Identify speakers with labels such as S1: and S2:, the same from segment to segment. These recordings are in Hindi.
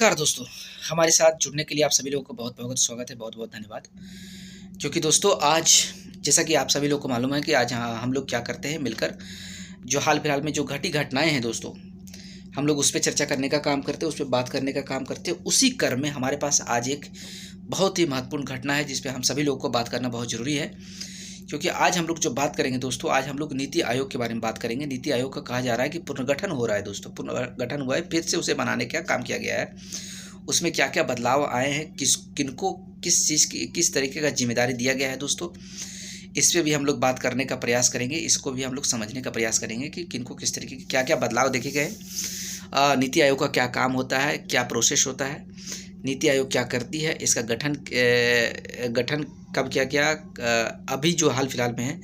S1: नमस्कार दोस्तों, हमारे साथ जुड़ने के लिए आप सभी लोगों को बहुत-बहुत स्वागत है, बहुत-बहुत धन्यवाद। क्योंकि दोस्तों आज जैसा कि आप सभी लोगों को मालूम है कि आज हम लोग क्या करते हैं मिलकर जो हाल-फिलहाल में जो घटी घटनाएँ हैं दोस्तों, हम लोग उस पे चर्चा करने का काम करते हैं, उस पे बात करने का काम करते हैं। उसी क्रम में हमारे पास आज एक बहुत ही महत्वपूर्ण घटना है जिस पे हम सभी लोगों को बात करना बहुत ज़रूरी है। क्योंकि आज हम लोग जो बात करेंगे दोस्तों, आज हम लोग नीति आयोग के बारे में बात करेंगे। नीति आयोग का कहा जा रहा है कि पुनर्गठन हो रहा है दोस्तों, पुनर्गठन हुआ है, फिर से उसे बनाने का काम किया गया है। उसमें क्या-क्या बदलाव आए हैं, किनको किस चीज़ की किस तरीके का ज़िम्मेदारी दिया गया है दोस्तों, इस पे भी हम लोग बात करने का प्रयास करेंगे। इसको भी हम लोग समझने का प्रयास करेंगे कि किनको किस तरीके के क्या-क्या बदलाव देखे गए। नीति आयोग का क्या काम होता है, क्या प्रोसेस होता है, नीति आयोग क्या करती है, इसका गठन कब किया गया, अभी जो हाल-फिलहाल में है,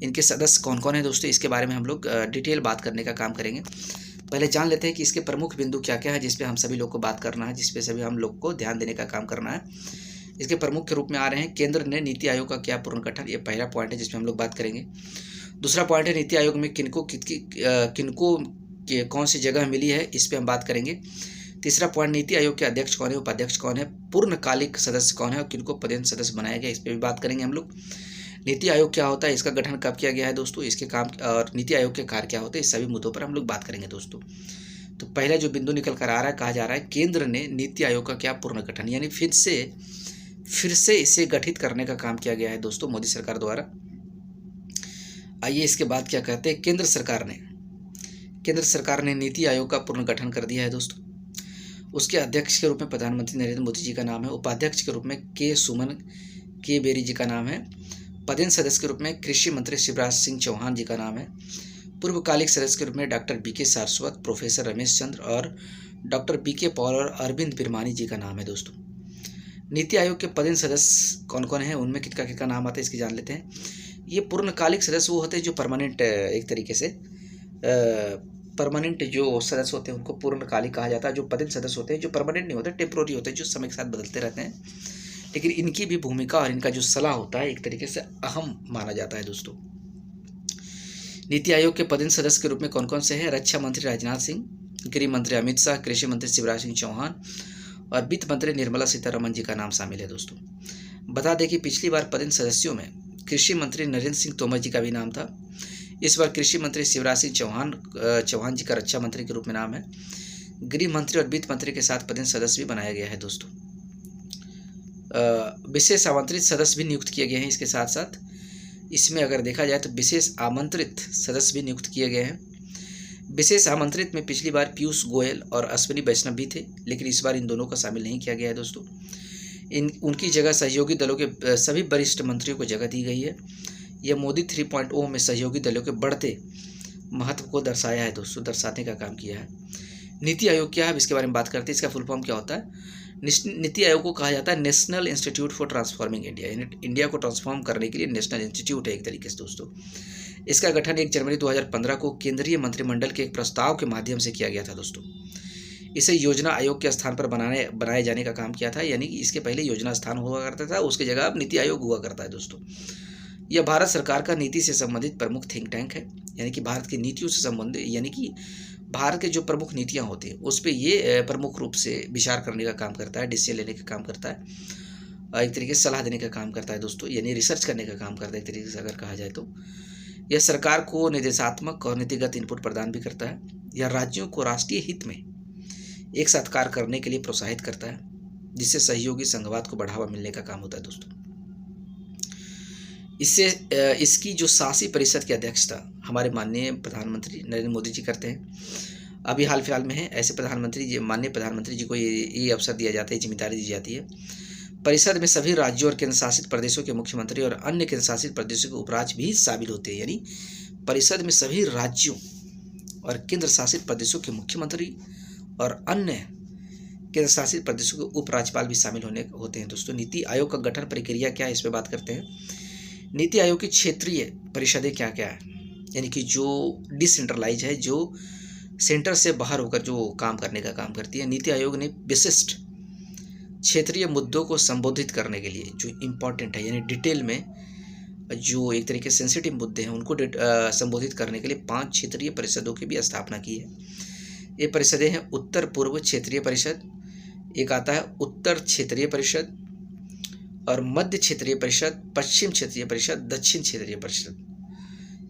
S1: इनके सदस्य कौन-कौन हैं दोस्तों, इसके बारे में हम लोग डिटेल बात करने का काम करेंगे। पहले जान लेते हैं कि इसके प्रमुख बिंदु क्या-क्या है, जिस पे हम सभी लोग को बात करना है, जिस पे सभी हम लोग को ध्यान देने का काम करना है। इसके प्रमुख के रूप में आ रहे हैं, केंद्र ने नीति आयोग का किया पुनर्गठन, ये पहला पॉइंट है जिस पे हम लोग बात करेंगे। दूसरा पॉइंट है नीति आयोग में किनको कौन सी जगह मिली है, इस पे हम बात करेंगे। तीसरा पॉइंट, नीति आयोग के अध्यक्ष कौन है, उपाध्यक्ष कौन है, पूर्णकालिक सदस्य कौन है और किनको पदेन सदस्य बनाया गया, इस पे भी बात करेंगे हम लोग। नीति आयोग क्या होता है, इसका गठन कब किया गया है दोस्तों, इसके काम और नीति आयोग के कार्य क्या होते हैं, इस सभी मुद्दों पर हम लोग बात करेंगे दोस्तों। तो पहला जो बिंदु निकल कर आ रहा है, कहा जा रहा है केंद्र ने नीति आयोग का क्या पुनर्गठन, यानी फिर से इसे गठित करने का काम किया गया है दोस्तों मोदी सरकार द्वारा। आइए इसके बाद क्या कहते हैं, केंद्र सरकार ने नीति आयोग का पुनर्गठन कर दिया है दोस्तों। उसके अध्यक्ष के रूप में प्रधानमंत्री नरेंद्र मोदी जी का नाम है, उपाध्यक्ष के रूप में के बेरी जी का नाम है, पदेन सदस्य के रूप में कृषि मंत्री शिवराज सिंह चौहान जी का नाम है, पूर्वकालिक सदस्य के रूप में doctor B K. Saraswat, professor Ramesh Chandra और डॉक्टर बी.के. पॉल और अरविंद बिरमानी जी का नाम है दोस्तों। नीति आयोग के पदेन सदस्य कौन कौन हैं, उनमें किनका नाम आता है, इसकी जान लेते हैं। ये पूर्णकालिक सदस्य वो होते हैं जो परमानेंट, एक तरीके से परमानेंट जो सदस्य होते हैं उनको पूर्णकालिक कहा जाता है। जो पदेन सदस्य होते हैं जो परमानेंट नहीं होते, टेम्पोररी होते हैं, जो समय के साथ बदलते रहते हैं, लेकिन इनकी भी भूमिका और इनका जो सलाह होता है एक तरीके से अहम माना जाता है दोस्तों। नीति आयोग के पदेन सदस्य के रूप में कौन कौन से हैं, रक्षा मंत्री राजनाथ सिंह, गृह मंत्री अमित शाह, कृषि मंत्री शिवराज सिंह चौहान और वित्त मंत्री निर्मला सीतारमन जी का नाम शामिल है दोस्तों। बता दें कि पिछली बार पदेन सदस्यों में कृषि मंत्री नरेंद्र सिंह तोमर जी का भी नाम था। इस बार कृषि मंत्री शिवराज सिंह चौहान जी का रक्षा मंत्री के रूप में नाम है। गृह मंत्री और वित्त मंत्री के साथ पदेन सदस्य भी बनाया गया है दोस्तों। विशेष आमंत्रित सदस्य भी नियुक्त किए गए हैं। इसके साथ साथ इसमें अगर देखा जाए तो विशेष आमंत्रित सदस्य भी नियुक्त किए गए हैं। विशेष आमंत्रित में पिछली बार पीयूष गोयल और अश्विनी वैष्णव भी थे, लेकिन इस बार इन दोनों को शामिल नहीं किया गया है दोस्तों। उनकी जगह सहयोगी दलों के सभी वरिष्ठ मंत्रियों को जगह दी गई है। यह मोदी 3.0 में सहयोगी दलों के बढ़ते महत्व को दर्शाया है दोस्तों, दर्शाने का काम किया है। नीति आयोग क्या है, इसके बारे में बात करते हैं। इसका फुल फॉर्म क्या होता है। नीति आयोग को कहा जाता है national institute for transforming India, India को ट्रांसफॉर्म करने के लिए नेशनल इंस्टीट्यूट है एक तरीके से दोस्तों। इसका गठन 1 जनवरी 2015 को केंद्रीय मंत्रिमंडल के एक प्रस्ताव के माध्यम से किया गया था दोस्तों। इसे योजना आयोग के स्थान पर बनाए जाने का काम किया था, यानी कि इसके पहले योजना स्थान हुआ करता था, उसकी जगह अब नीति आयोग हुआ करता है दोस्तों। यह भारत सरकार का नीति से संबंधित प्रमुख थिंक टैंक है, यानी कि भारत की नीतियों से संबंधित, यानी कि भारत के जो प्रमुख नीतियाँ होती हैं उस पर ये प्रमुख रूप से विचार करने का काम करता है, डिसीजन लेने का काम करता है, एक तरीके से सलाह देने का काम करता है दोस्तों, यानी रिसर्च करने का काम करता है एक तरीके से अगर कहा जाए तो। यह सरकार को निर्देशात्मक और नीतिगत इनपुट प्रदान भी करता है। यह राज्यों को राष्ट्रीय हित में एक साथ कार्य करने के लिए प्रोत्साहित करता है, जिससे सहयोगी संघवाद को बढ़ावा मिलने का काम होता है दोस्तों। इसकी जो शासी परिषद की अध्यक्षता हमारे माननीय प्रधानमंत्री नरेंद्र मोदी जी करते हैं, अभी हाल फिलहाल में है। ऐसे माननीय प्रधानमंत्री जी को ये अवसर दिया जाता है, जिम्मेदारी दी जाती है। परिषद में सभी राज्यों और केंद्र शासित प्रदेशों के मुख्यमंत्री और अन्य केंद्र शासित प्रदेशों के उपराज्य भी शामिल होते हैं, यानी परिषद में सभी राज्यों और केंद्र शासित प्रदेशों के मुख्यमंत्री और अन्य केंद्र शासित प्रदेशों के उपराज्यपाल भी शामिल होते हैं दोस्तों। नीति आयोग का गठन प्रक्रिया क्या है, इस पर बात करते हैं। नीति आयोग की क्षेत्रीय परिषदें क्या क्या है, यानी कि जो डिसेंट्रलाइज है, जो सेंटर से बाहर होकर जो काम करने का काम करती है। नीति आयोग ने विशिष्ट क्षेत्रीय मुद्दों को संबोधित करने के लिए जो इम्पोर्टेंट है, यानी डिटेल में जो एक तरीके से सेंसिटिव मुद्दे हैं उनको संबोधित करने के लिए 5 क्षेत्रीय परिषदों की भी स्थापना की है। ये परिषदें हैं उत्तर पूर्व क्षेत्रीय परिषद, एक आता है उत्तर क्षेत्रीय परिषद और मध्य क्षेत्रीय परिषद, पश्चिम क्षेत्रीय परिषद, दक्षिण क्षेत्रीय परिषद।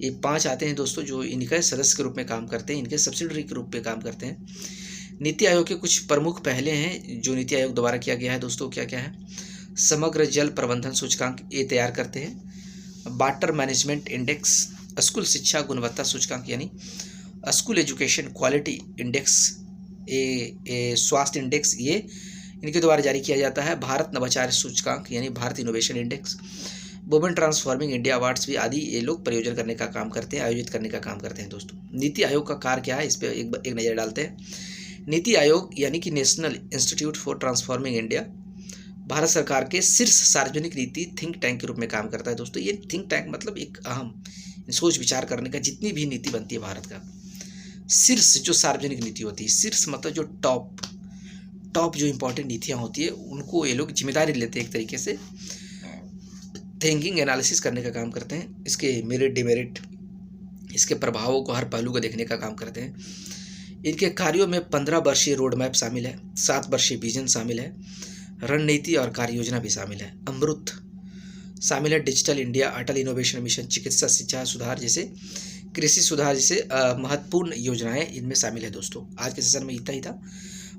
S1: ये 5 आते हैं दोस्तों, जो इनका सदस्य के रूप में काम करते हैं, इनके सब्सिडरी के रूप में काम करते हैं। नीति आयोग के कुछ प्रमुख पहले हैं जो नीति आयोग द्वारा किया गया है दोस्तों, क्या क्या है? समग्र जल प्रबंधन सूचकांक ये तैयार करते हैं। वाटर मैनेजमेंट इंडेक्स, स्कूल शिक्षा गुणवत्ता सूचकांक यानी स्कूल एजुकेशन क्वालिटी इंडेक्स, स्वास्थ्य इंडेक्स ये इनके द्वारा जारी किया जाता है। भारत नवाचार सूचकांक यानी Bharat innovation index, women transforming India awards भी आदि ये लोग प्रयोजन करने का काम करते हैं, आयोजित करने का काम करते हैं दोस्तों। नीति आयोग का कार्य क्या है, इस पर एक नज़र डालते हैं। नीति आयोग यानी कि national institute for transforming India Bharat सरकार के शीर्ष सार्वजनिक नीति थिंक टैंक के रूप में काम करता है दोस्तों। ये थिंक टैंक मतलब एक अहम सोच विचार करने का, जितनी भी नीति बनती है भारत का शीर्ष जो सार्वजनिक नीति होती है, शीर्ष मतलब जो टॉप जो इंपॉर्टेंट नीतियाँ होती है उनको ये लोग जिम्मेदारी लेते हैं, एक तरीके से थिंकिंग एनालिसिस करने का काम करते हैं। इसके मेरिट डिमेरिट, इसके प्रभावों को, हर पहलू को देखने का काम करते हैं। इनके कार्यों में 15 वर्षीय रोड मैप शामिल है, 7 वर्षीय विजन शामिल है, रणनीति और कार्य योजना भी शामिल है, अमृत शामिल है, डिजिटल इंडिया, अटल इनोवेशन मिशन, चिकित्सा शिक्षा सुधार जैसे, कृषि सुधार जैसे महत्वपूर्ण योजनाएं इनमें शामिल है दोस्तों। आज के सेशन में इतना ही था,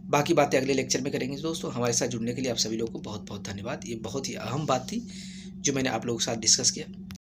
S1: बाकी बातें अगले लेक्चर में करेंगे दोस्तों। हमारे साथ जुड़ने के लिए आप सभी लोगों को बहुत बहुत धन्यवाद। ये बहुत ही अहम बात थी जो मैंने आप लोगों के साथ डिस्कस किया।